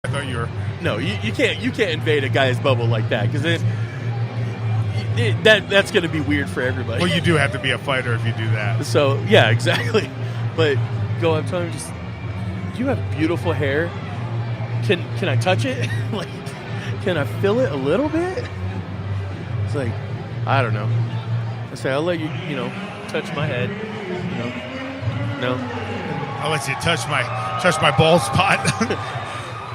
I thought you were. No, you can't invade a guy's bubble like that because that's going to be weird for everybody. Well, you do have to be a fighter if you do that. So yeah, exactly. But go up to him, just you have beautiful hair. Can I touch it? Like, can I feel it a little bit? It's like, I don't know. I say I'll let you touch my head. No. I'll let you touch my bald spot.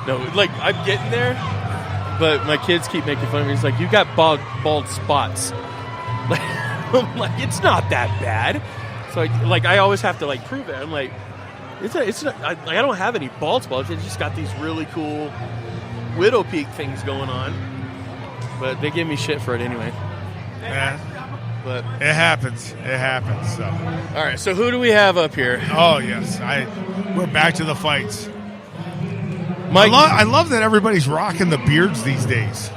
No, like I'm getting there, but my kids keep making fun of me. It's like, you got bald spots. Like, I'm like, it's not that bad. So I always have to prove it. I'm like, it's not. I don't have any bald spots. It's just got these really cool widow peak things going on. But they give me shit for it anyway. Yeah. But it happens. So. All right. So who do we have up here? Oh yes, we're back to the fights. Mike, I love that everybody's rocking the beards these days.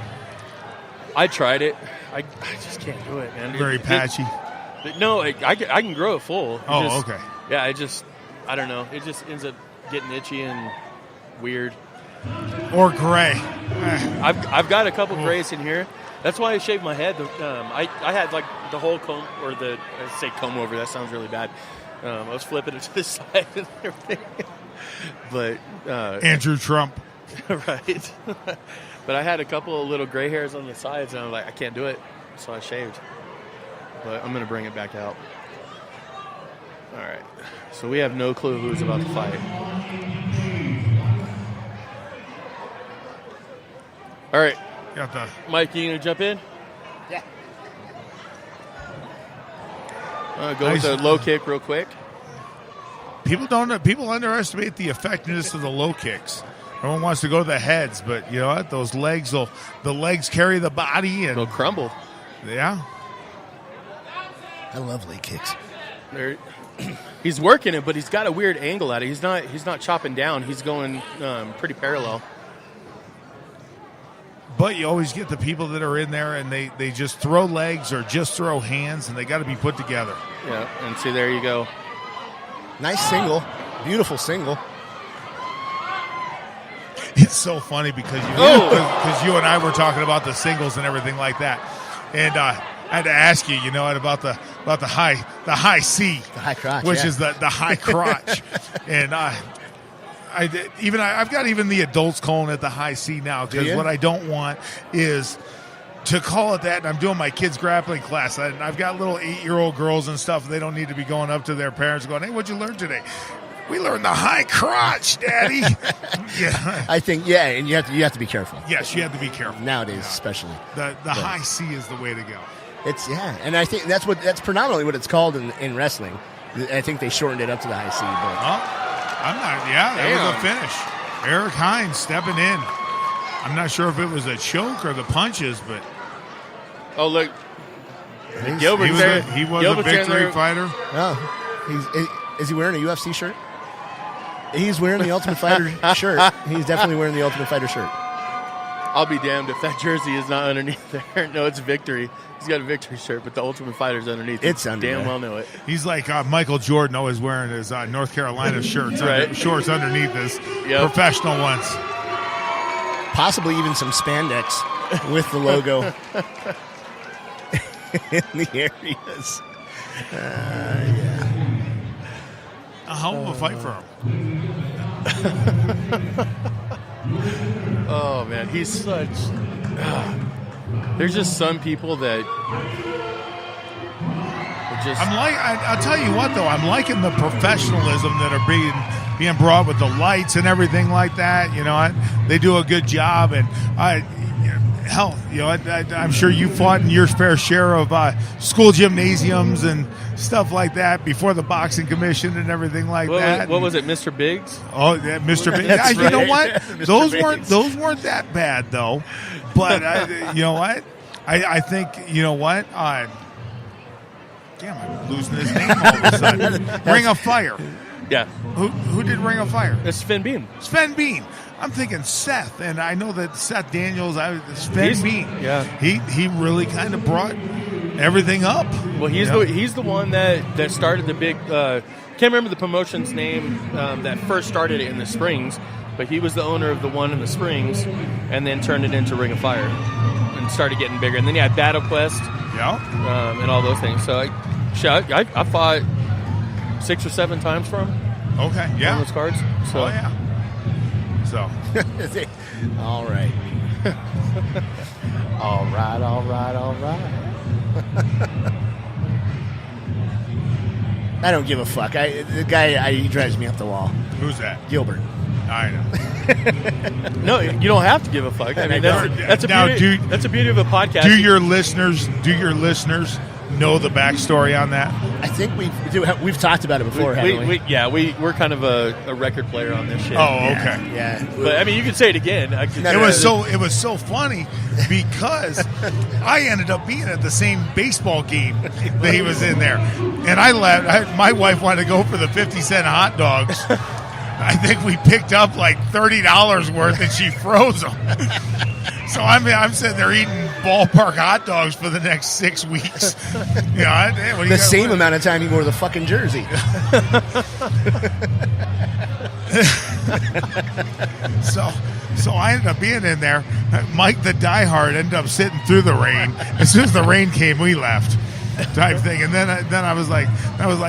I tried it. I just can't do it, man. Very patchy. No, I can grow it full. Okay. Yeah, I don't know. It just ends up getting itchy and weird. Or gray. I've got a couple grays in here. That's why I shaved my head. I had the whole comb, or I say comb over. That sounds really bad. I was flipping it to the side and everything. But Andrew Trump. Right. But I had a couple of little gray hairs on the sides, and I was like, I can't do it. So I shaved. But I'm going to bring it back out. All right. So we have no clue who's about to fight. All right. Mike, you going to jump in? Yeah. Go with the low kick real quick. People underestimate the effectiveness of the low kicks. Everyone wants to go to the heads, but you know what? Those legs the legs carry the body and they'll crumble. Yeah. I love leg kicks. He's working it, but he's got a weird angle at it. He's not chopping down. He's going pretty parallel. But you always get the people that are in there and they just throw legs or just throw hands, and they got to be put together. Yeah, and see, there you go. Nice single. Beautiful single. It's so funny because you and I were talking about the singles and everything like that, and I had to ask you, about the high C, the high crotch, which is the high crotch, and I've got even the adults calling it the high C now, because what I don't want is to call it that. And I'm doing my kids' grappling class, and I've got little 8-year-old girls and stuff. And they don't need to be going up to their parents going, "Hey, what'd you learn today?" We learned the high crotch, Daddy. Yeah. I think, and you have to be careful. Yes, you have to be careful nowadays, especially. The high C is the way to go. And I think that's predominantly what it's called in wrestling. I think they shortened it up to the high C. But I'm not. Yeah, that was a finish. Eric Hines stepping in. I'm not sure if it was a choke or the punches, but oh look, Gilbert. He was a victory fighter. Oh, is he wearing a UFC shirt? He's wearing the Ultimate Fighter shirt. He's definitely wearing the Ultimate Fighter shirt. I'll be damned if that jersey is not underneath there. No, it's Victory. He's got a Victory shirt, but the Ultimate Fighter's underneath. It's under damn there. Well know it. He's like Michael Jordan always wearing his North Carolina shirts, right. Shorts underneath his professional ones. Possibly even some spandex with the logo in the areas. Yeah. A hell of a fight for him. Oh man, he's such. There's just some people that just. I'll tell you what though, I'm liking the professionalism that are being brought with the lights and everything like that. They do a good job, and I'm sure you fought in your fair share of school gymnasiums and stuff like that before the boxing commission and everything like that. What was it, Mr. Biggs? Oh, yeah, Mr. Biggs. Right. You know what? Those weren't that bad though. But you know what? I think what? Damn, I'm losing his name all of a sudden. Ring of Fire. Yeah. Who did Ring of Fire? It's Sven Bean. Sven Bean. I'm thinking Seth, and I know that Seth Daniels, Sven Bean. Yeah. He really kind of brought everything up. Well, he's the one that started the big. Can't remember the promotion's name that first started it in the Springs, but he was the owner of the one in the Springs, and then turned it into Ring of Fire and started getting bigger. And then you had Battle Quest, and all those things. So I fought 6 or 7 times for him. Okay, yeah. On those cards. So. Oh, yeah. So. All right. all right. I don't give a fuck. The guy, he drives me up the wall. Who's that? Gilbert. I know. No, you don't have to give a fuck. I mean, that's a beauty of a podcast. Do your listeners know the backstory on that? I think we've talked about it before, haven't we? We're kind of a record player on this shit. Oh, okay. Yeah. But I mean, you can say it again. It was so funny because I ended up being at the same baseball game that he was in there, and I left. My wife wanted to go for the 50-cent hot dogs. I think we picked up like $30 worth, and she froze them. So I'm sitting there eating ballpark hot dogs for the next 6 weeks. The same amount of time he wore the fucking jersey. So I ended up being in there. Mike the diehard ended up sitting through the rain. As soon as the rain came, we left. Type thing, and then I was like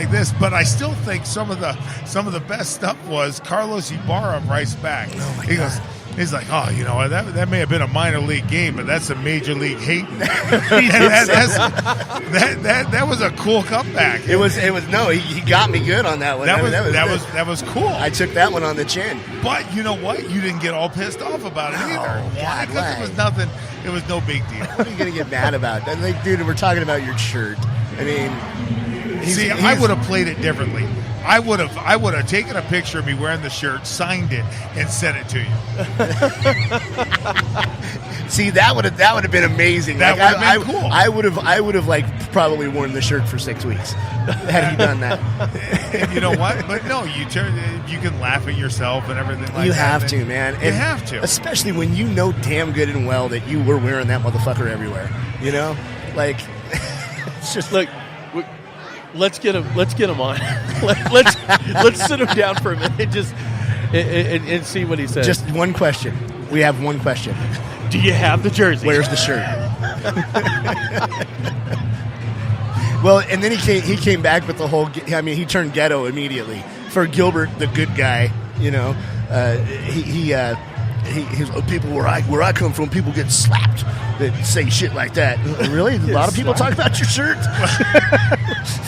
this, but I still think some of the best stuff was Carlos Ibarra writes back. Oh my God. He's like, oh, you know what? That may have been a minor league game, but that's a major league hating. that was a cool comeback. It was. No, he got me good on that one. That was cool. I took that one on the chin. But you know what? You didn't get all pissed off about it either. Why? Because it was nothing. It was no big deal. What are you gonna get mad about? And like, dude, we're talking about your shirt. I mean, I would have played it differently. I would have taken a picture of me wearing the shirt, signed it, and sent it to you. See, that would have been amazing. That would have been cool. I would have like probably worn the shirt for 6 weeks had he done that. And you know what? But no, you can laugh at yourself and everything like that. You have to, man. You have to, especially when you know damn good and well that you were wearing that motherfucker everywhere. You know, like it's just look. Let's get him on. let's sit him down for a minute, just and see what he says. Just one question. We have one question. Do you have the jersey? Where's the shirt? Well, and then he came back with the whole. I mean, he turned ghetto immediately for Gilbert, the good guy. You know, he's people where I come from, people get slapped that say shit like that. Really? A lot of people talk about your shirt?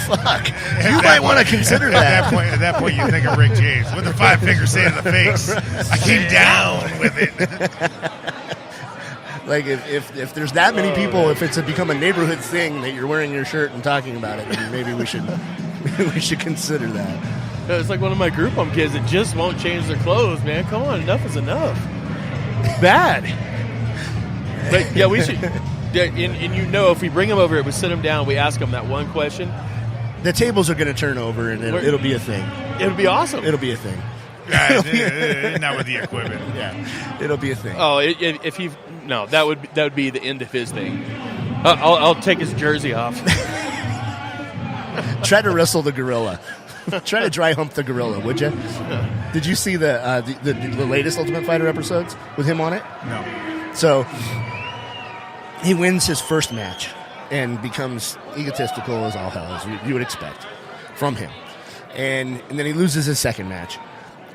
Fuck. You might want to consider that. At that point, you think of Rick James with the 5-finger say to the face. I came down with it. Like if there's that many people, if it's become a neighborhood thing that you're wearing your shirt and talking about it, then maybe we should consider that. It's like one of my group home kids that just won't change their clothes, man. Come on, enough is enough. Bad. But yeah, we should. And you know, if we bring him over, we sit him down, we ask him that one question. The tables are going to turn over, and it'll be a thing. It'll be awesome. It'll be a thing. Not with the equipment. Yeah, it'll be a thing. Oh, if he that would be the end of his thing. I'll take his jersey off. Try to wrestle the gorilla. Try to dry hump the gorilla, would you? Did you see the latest Ultimate Fighter episodes with him on it? No. So he wins his first match and becomes egotistical as all hell, as you would expect from him. And then he loses his second match,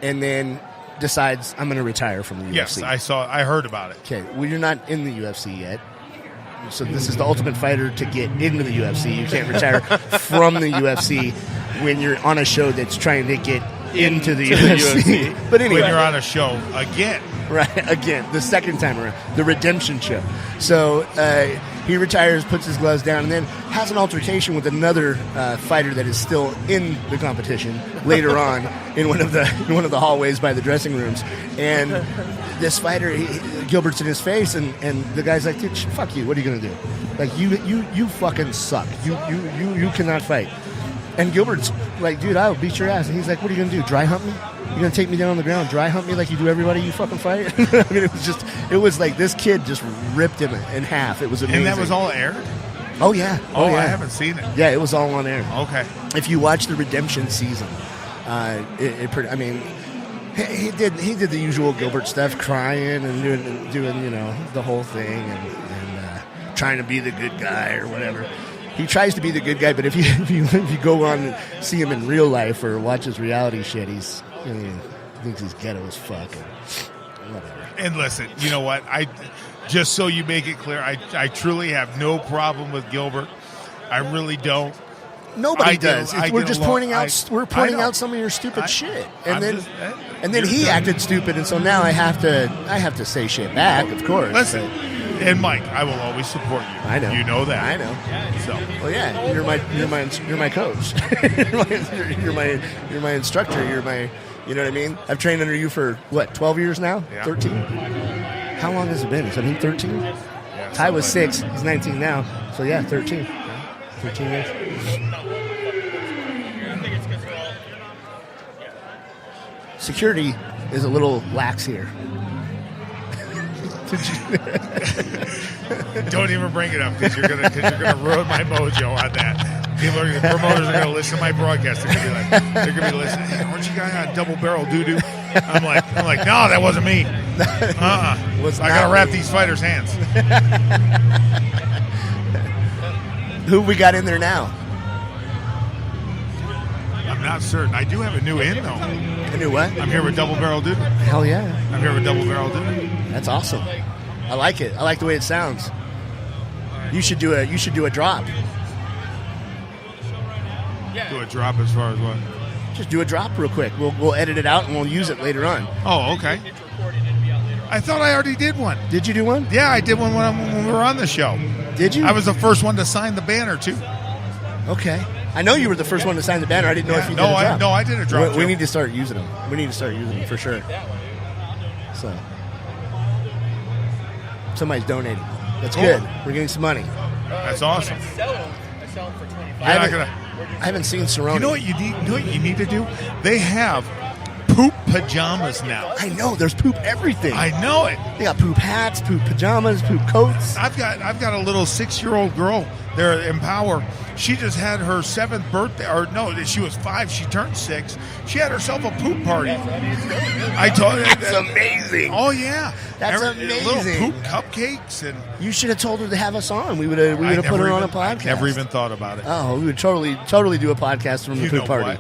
and then decides, I'm going to retire from the UFC. Yes, I heard about it. Okay, well, you're not in the UFC yet. So this is the Ultimate Fighter to get into the UFC. You can't retire from the UFC when you're on a show that's trying to get into the UFC. But anyway, when you're on a show again. Right, again, the second time around, the redemption show. So he retires, puts his gloves down, and then has an altercation with another fighter that is still in the competition later on in one of the hallways by the dressing rooms. And this fighter, Gilbert's in his face, and the guy's like, dude, fuck you. What are you gonna do? Like you fucking suck. You cannot fight. And Gilbert's like, dude, I'll beat your ass. And he's like, what are you gonna do? Dry hump me? You're going to take me down on the ground, dry hump me like you do everybody you fucking fight? I mean, it was like this kid just ripped him in half. It was amazing. And that was all aired? Oh, yeah. Oh, yeah. I haven't seen it. Yeah, it was all on air. Okay. If you watch the Redemption season, He did the usual Gilbert stuff, crying and doing the whole thing and trying to be the good guy or whatever. He tries to be the good guy, but if you go on and see him in real life or watch his reality shit, he thinks he's ghetto as fuck. And whatever. And listen, you know what? Just so you make it clear, I truly have no problem with Gilbert. I really don't. Nobody does. We're just pointing out some of your stupid shit, and then he acted stupid, and so now I have to say shit back, of course. Listen, and Mike, I will always support you. I know. You know that. I know. So, well, yeah, you're my coach. you're my instructor. You're my, you know what I mean? I've trained under you for what, 12 years now? Yeah. 13. How long has it been? Has it been 13? Yeah, Ty was 6. He's 19 now. So yeah, 13. 13 years. Security is a little lax here. Don't even bring it up because you're gonna ruin my mojo on that. Promoters are gonna listen to my broadcast. They're gonna be listening. Hey, aren't you guy on double barrel doo doo? I'm like, no, that wasn't me. I gotta wrap these fighters' hands. Who we got in there now? I'm not certain. I do have a new in though. A new what? I'm here with double barrel doo. Hell yeah! I'm here with double barrel doo. That's awesome. I like it. I like the way it sounds. You should do a drop. Do a drop as far as what? Just do a drop real quick. We'll edit it out and we'll use it later on. Oh, okay. I thought I already did one. Did you do one? Yeah, I did one when we were on the show. Did you? I was the first one to sign the banner too. Okay. I know you were the first one to sign the banner. I didn't know if you did a drop. I did a drop. We need to start using them. We need to start using them for sure. So, somebody's donating. That's good. We're getting some money. That's awesome. I sell them for $25. I haven't seen Cerone. You know what you need? You know what you need to do? They have poop pajamas now. I know. There's poop everything. I know it. They got poop hats, poop pajamas, poop coats. I've got a little 6-year-old girl there in Power. She just had her 7th birthday, or no, she was 5. She turned 6. She had herself a poop party. I told her that's amazing. Oh yeah, that's amazing. Little poop cupcakes, and you should have told her to have us on. We would have put her on a podcast. I never even thought about it. Oh, we would totally do a podcast from the poop party.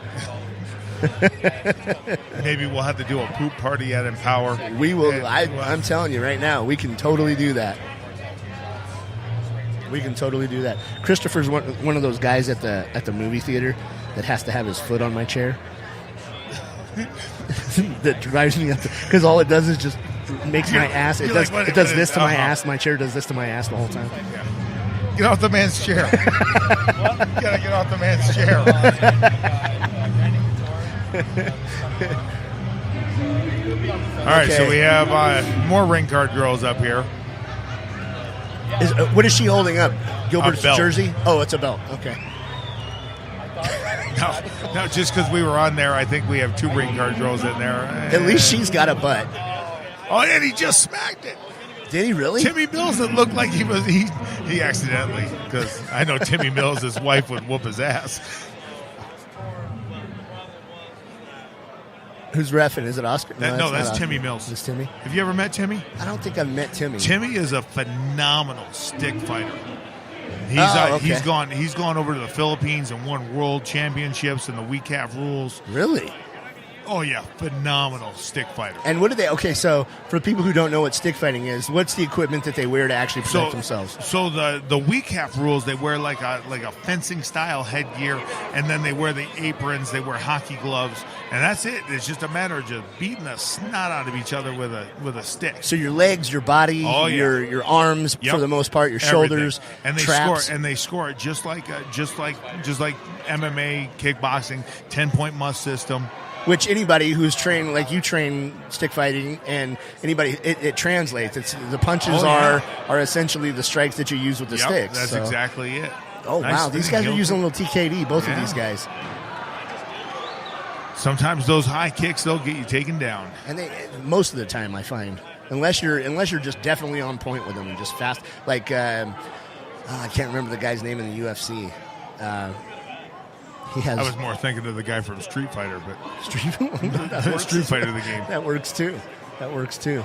Maybe we'll have to do a poop party at Empower. We will. I'm telling you right now, we can totally do that. We can totally do that. Christopher's one of those guys at the movie theater that has to have his foot on my chair. That drives me up because all it does is just makes my ass. It does this to my ass. My chair does this to my ass the whole time. Yeah. Get off the man's chair. You gotta get off the man's chair. All right, so we have more ring card girls up here. What is she holding up? Gilbert's jersey? Oh, it's a belt. Okay. No, just because we were on there, I think we have 2 ring card girls in there. At least she's got a butt. Oh, and he just smacked it. Did he really? Timmy Mills, it looked like he accidentally, because I know Timmy Mills, his wife would whoop his ass. Who's reffing? Is it Oscar? No, that's Timmy Mills. Is Timmy? Have you ever met Timmy? I don't think I've met Timmy. Timmy is a phenomenal stick fighter. He's gone over to the Philippines and won world championships in the weak half rules. Really? Oh yeah, phenomenal stick fighter. And what do they? Okay, so for people who don't know what stick fighting is, what's the equipment that they wear to actually protect themselves? So the weak half rules, they wear like a fencing style headgear, and then they wear the aprons, they wear hockey gloves, and that's it. It's just a matter of just beating the snot out of each other with a stick. So your legs, your body, your arms, for the most part, your shoulders, and they traps. score it just like MMA, kickboxing, 10-point must system. Which anybody who's trained, like you train stick fighting, and anybody, it translates. It's the punches are essentially the strikes that you use with the sticks. That's exactly it. Oh wow, these guys are using a little TKD. Both of these guys. Sometimes those high kicks they'll get you taken down, and most of the time I find, unless you're just definitely on point with them and just fast. Like I can't remember the guy's name in the UFC. He has I was more thinking of the guy from Street Fighter, but Street Street Fighter the game. That works too.